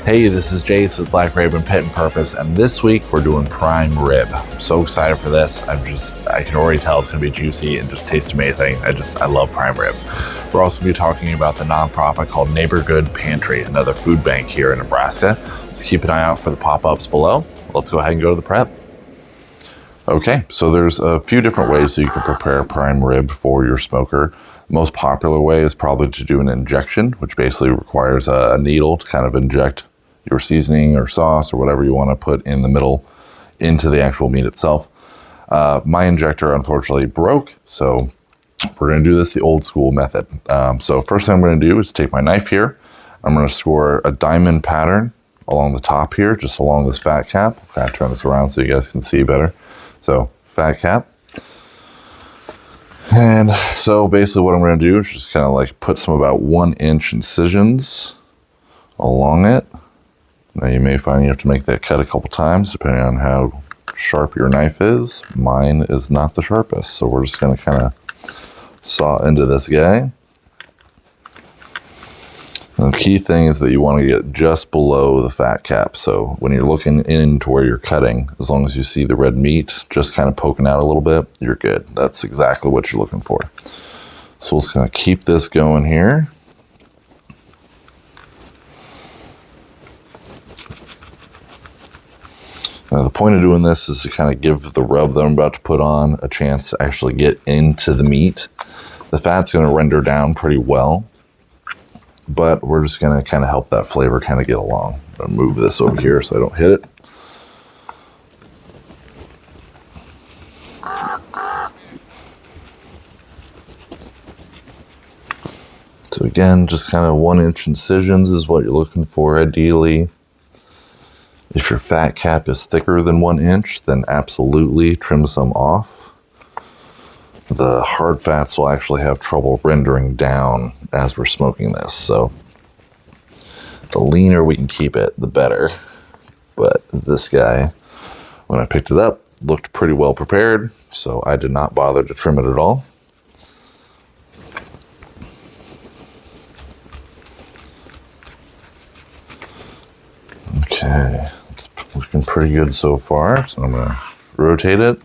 Hey, this is Jace with Black Raven Pit and Purpose, and this week we're doing prime rib. I'm so excited for this. I can already tell it's gonna be juicy and just taste amazing. I love prime rib. We're also gonna be talking about the nonprofit called Neighborgood Pantry, another food bank here in Nebraska. Just keep an eye out for the pop-ups below. Let's go ahead and go to the prep. Okay, so there's a few different ways that you can prepare prime rib for your smoker. The most popular way is probably to do an injection, which basically requires a needle to kind of inject your seasoning or sauce or whatever you want to put in the middle into the actual meat itself. My injector unfortunately broke, so we're going to do this the old school method. So first thing I'm going to do is take my knife here. I'm going to score a diamond pattern along the top here, just along this fat cap. I'll kind of turn this around so you guys can see better. So fat cap. And so basically what I'm going to do is just kind of like put some about 1-inch incisions along it. Now you may find you have to make that cut a couple times depending on how sharp your knife is. Mine is not the sharpest, so we're just going to kind of saw into this guy. And the key thing is that you want to get just below the fat cap. So when you're looking into where you're cutting, as long as you see the red meat just kind of poking out a little bit, you're good. That's exactly what you're looking for. So we'll just kind of keep this going here. Now the point of doing this is to kind of give the rub that I'm about to put on a chance to actually get into the meat. The fat's going to render down pretty well, but we're just going to kind of help that flavor kind of get along. I'm going to move this over here so I don't hit it. So again, just kind of 1-inch incisions is what you're looking for ideally. If your fat cap is thicker than 1 inch, then absolutely trim some off. The hard fats will actually have trouble rendering down as we're smoking this. So the leaner we can keep it, the better. But this guy, when I picked it up, looked pretty well prepared, so I did not bother to trim it at all. Okay. Looking pretty good so far, so I'm going to rotate it.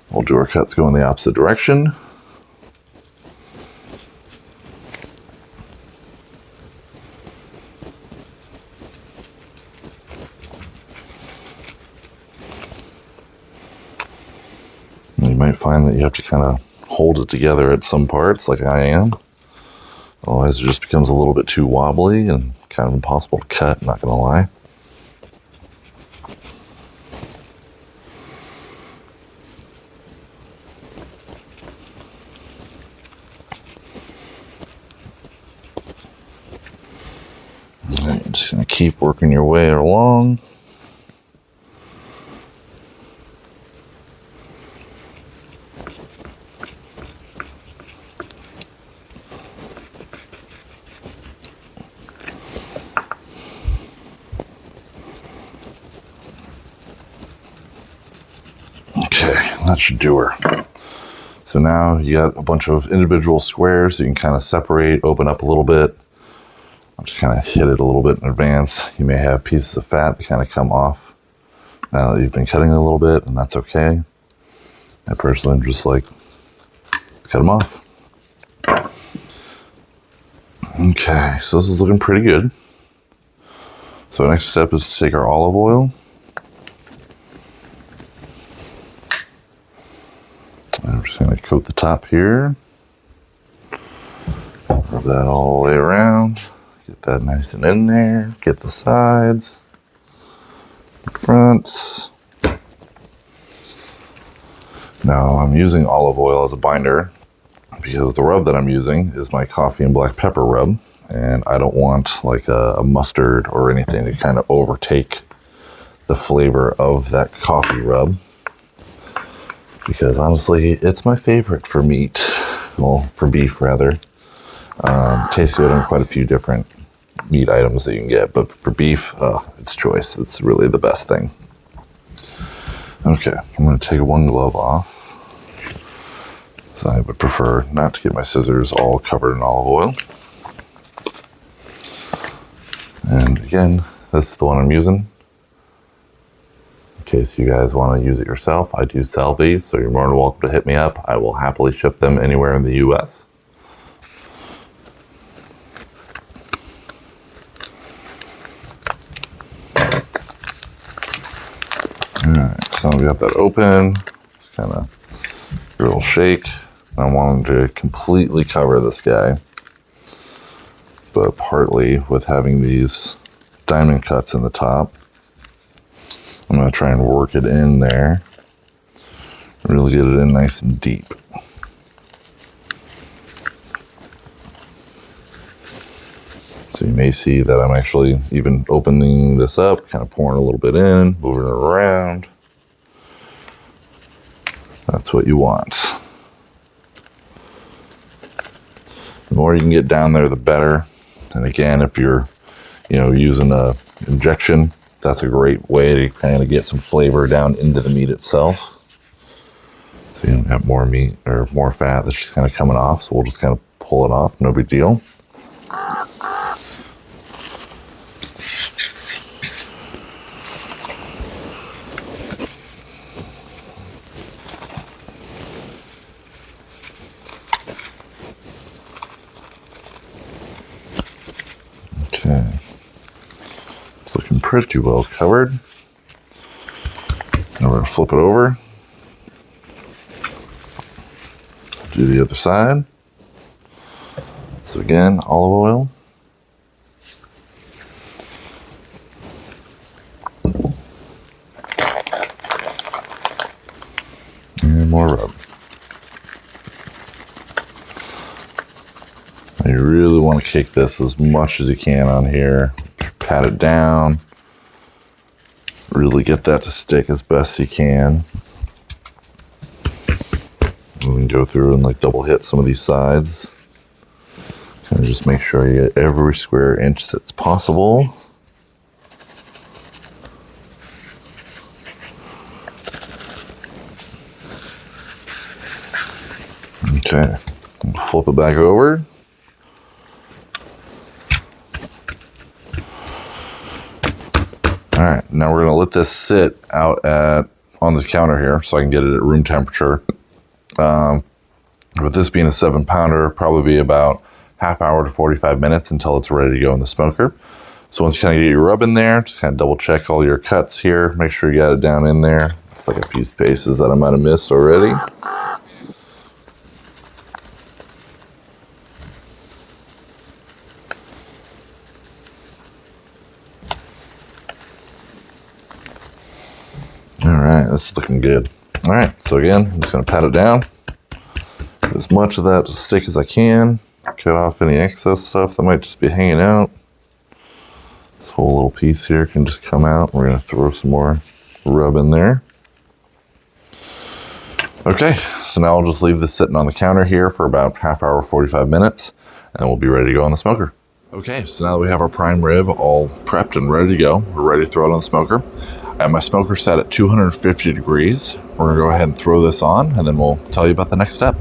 We'll do our cuts going the opposite direction. And you might find that you have to kind of hold it together at some parts, like I am. Otherwise it just becomes a little bit too wobbly and kind of impossible to cut, not going to lie. Just going to keep working your way along. Okay, that should do her. So now you got a bunch of individual squares that you can kind of separate, open up a little bit. I'll just kind of hit it a little bit in advance. You may have pieces of fat that kind of come off now that you've been cutting it a little bit, and that's okay. I personally just like cut them off. Okay, so this is looking pretty good. So next step is to take our olive oil. I'm just going to coat the top here. Rub that all the way around. Get that nice and in there. Get the sides, the fronts. Now I'm using olive oil as a binder because the rub that I'm using is my coffee and black pepper rub, and I don't want like a mustard or anything to kind of overtake the flavor of that coffee rub, because honestly it's my favorite for meat. well, for beef rather. Tastes good on quite a few different meat items that you can get, but for beef, it's choice. It's really the best thing. Okay, I'm going to take one glove off. So I would prefer not to get my scissors all covered in olive oil. And again, this is the one I'm using. In case you guys want to use it yourself, I do sell these, so you're more than welcome to hit me up. I will happily ship them anywhere in the US. Alright, so we got that open. Just kind of a little shake. I want to completely cover this guy, but partly with having these diamond cuts in the top. I'm going to try and work it in there, really get it in nice and deep. So you may see that I'm actually even opening this up, kind of pouring a little bit in, moving it around. That's what you want. The more you can get down there, the better. And again, if you're, using a injection, that's a great way to kind of get some flavor down into the meat itself. So you don't have more meat or more fat that's just kind of coming off. So we'll just kind of pull it off, no big deal. Okay, it's looking pretty well covered. Now we're going to flip it over. Do the other side. So again, olive oil. And more rub. You really want to cake this as much as you can on here. Pat it down. Really get that to stick as best you can. We can go through and like double hit some of these sides. Kind of just make sure you get every square inch that's possible. Okay, flip it back over. All right, now we're gonna let this sit out on the counter here so I can get it at room temperature. With this being a 7-pounder, probably be about half hour to 45 minutes until it's ready to go in the smoker. So once you kind of get your rub in there, just kind of double check all your cuts here. Make sure you got it down in there. It's like a few spaces that I might have missed already. All right, that's looking good. All right, so again, I'm just gonna pat it down. Get as much of that to stick as I can. Cut off any excess stuff that might just be hanging out. This whole little piece here can just come out. We're gonna throw some more rub in there. Okay, so now I'll just leave this sitting on the counter here for about half hour, 45 minutes, and we'll be ready to go on the smoker. Okay, so now that we have our prime rib all prepped and ready to go, we're ready to throw it on the smoker. I have my smoker set at 250 degrees. We're gonna go ahead and throw this on, and then we'll tell you about the next step.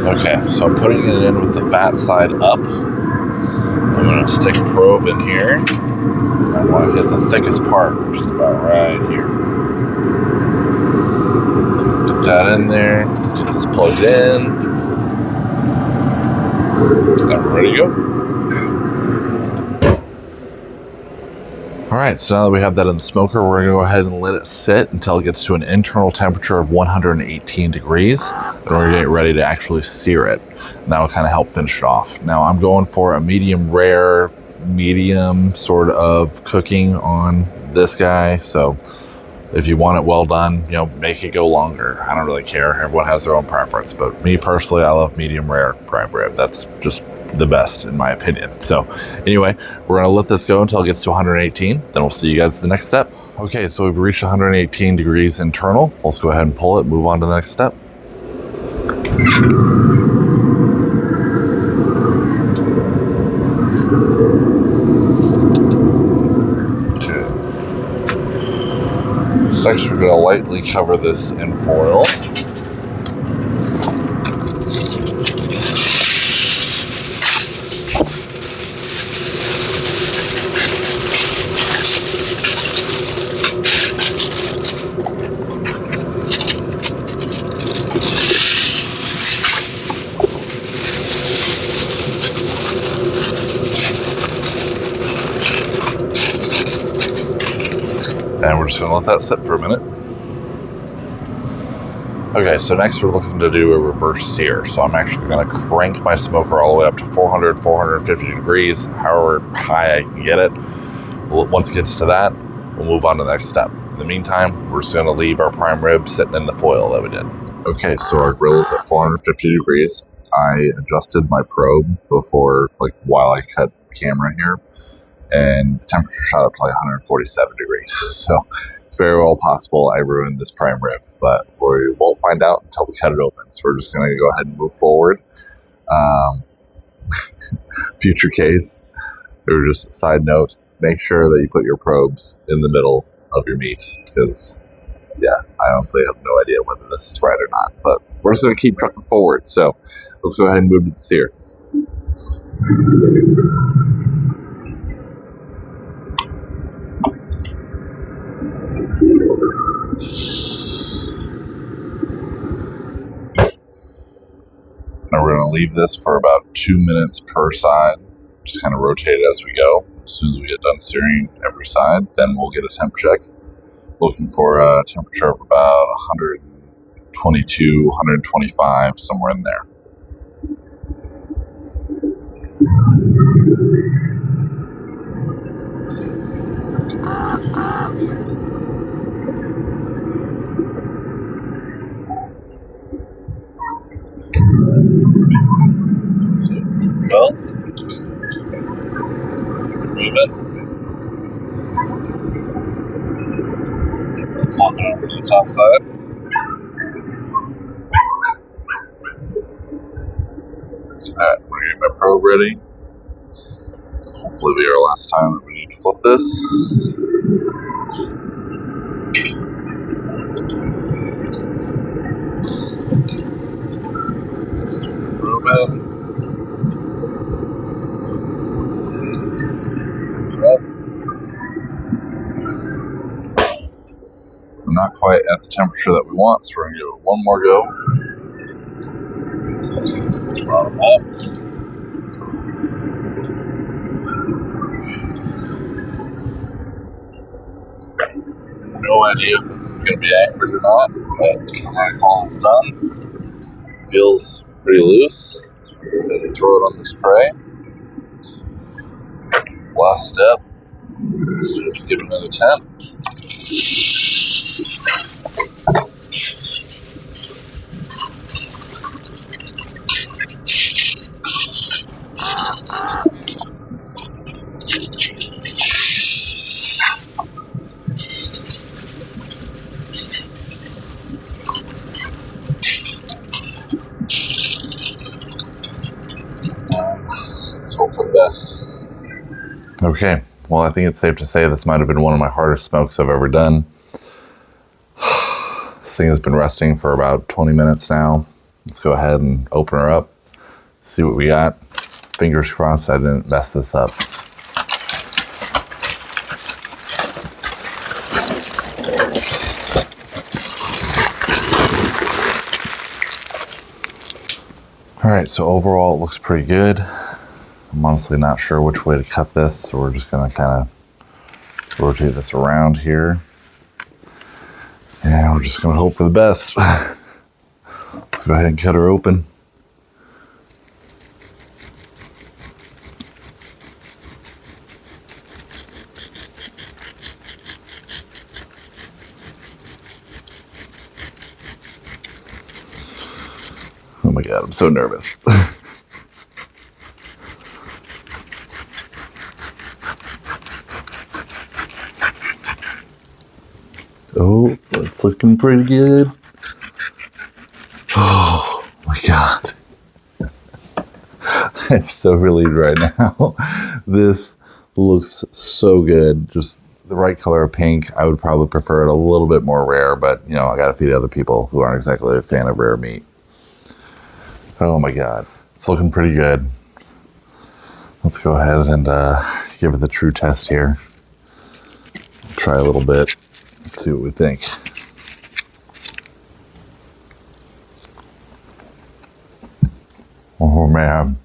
Okay, so I'm putting it in with the fat side up. I'm gonna stick a probe in here. I want to hit the thickest part, which is about right here. Get that in there, get this plugged in. Now we're ready to go. All right, so now that we have that in the smoker, we're gonna go ahead and let it sit until it gets to an internal temperature of 118 degrees. And we're gonna get ready to actually sear it. And that'll kind of help finish it off. Now I'm going for a medium rare, medium sort of cooking on this guy. So If you want it well done, make it go longer. I don't really care. Everyone has their own preference. But me personally, I love medium rare prime rib. That's just the best in my opinion. So anyway, we're going to let this go until it gets to 118. Then we'll see you guys at the next step. Okay, so we've reached 118 degrees internal. Let's go ahead and pull it, move on to the next step. Next, we're going to lightly cover this in foil. And we're just going to let that sit for a minute. Okay, so next we're looking to do a reverse sear. So I'm actually going to crank my smoker all the way up to 400, 450 degrees, however high I can get it. Once it gets to that, we'll move on to the next step. In the meantime, we're just going to leave our prime rib sitting in the foil that we did. Okay, so our grill is at 450 degrees. I adjusted my probe before, while I cut camera here, and the temperature shot up to 147 degrees. So it's very well possible I ruined this prime rib, but we won't find out until we cut it open. So we're just going to go ahead and move forward. Future case, or just a side note, make sure that you put your probes in the middle of your meat, because I honestly have no idea whether this is right or not, but we're just going to keep trucking forward. So let's go ahead and move to the sear. Now we're going to leave this for about 2 minutes per side. Just kind of rotate it as we go. As soon as we get done searing every side, then we'll get a temp check. Looking for a temperature of about 122, 125, somewhere in there. Well, move it. Flip it over to the top side. Alright, we're getting my probe ready. Hopefully it'll be our last time that we need to flip this. Probe in. We're not quite at the temperature that we want, so we're going to give it one more go. Bottom up. No idea if this is going to be accurate or not, but I'm going to call this done. Feels pretty loose. So we're going to go ahead and throw it on this tray. Last step is just give it another temp. Let's hope for the best. Okay, well, I think it's safe to say this might have been one of my hardest smokes I've ever done. This thing has been resting for about 20 minutes now. Let's go ahead and open her up, see what we got. Fingers crossed I didn't mess this up. All right, so overall it looks pretty good. I'm honestly not sure which way to cut this, so we're just gonna kind of rotate this around here. And we're just gonna hope for the best. Let's go ahead and cut her open. I'm so nervous. Oh, that's looking pretty good. Oh my God. I'm so relieved right now. This looks so good. Just the right color of pink. I would probably prefer it a little bit more rare, but you know, I gotta feed other people who aren't exactly a fan of rare meat. Oh my God. It's looking pretty good. Let's go ahead and give it the true test here. Try a little bit, see what we think. Oh man.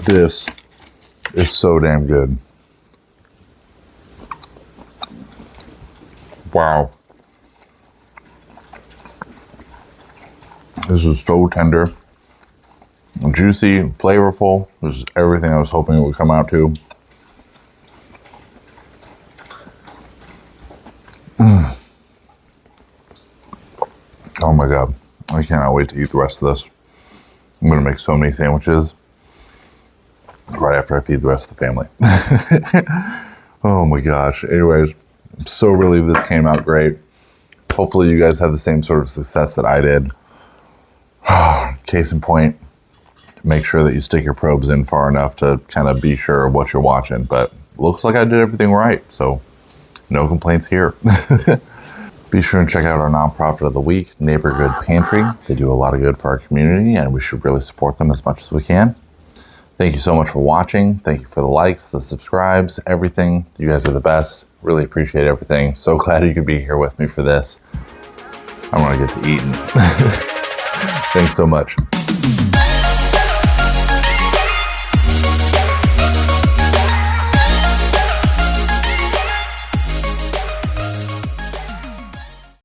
This is so damn good. Wow. This is so tender, juicy, flavorful. This is everything I was hoping it would come out to. Oh my God. I cannot wait to eat the rest of this. I'm gonna make so many sandwiches right after I feed the rest of the family. Oh my gosh. Anyways, I'm so relieved this came out great. Hopefully you guys have the same sort of success that I did. Case in point, make sure that you stick your probes in far enough to kind of be sure of what you're watching. But looks like I did everything right, so no complaints here. Be sure and check out our nonprofit of the week, Neighborgood Pantry. They do a lot of good for our community, and we should really support them as much as we can. Thank you so much for watching. Thank you for the likes, the subscribes, everything. You guys are the best. Really appreciate everything. So glad you could be here with me for this. I want to get to eating. Thanks so much.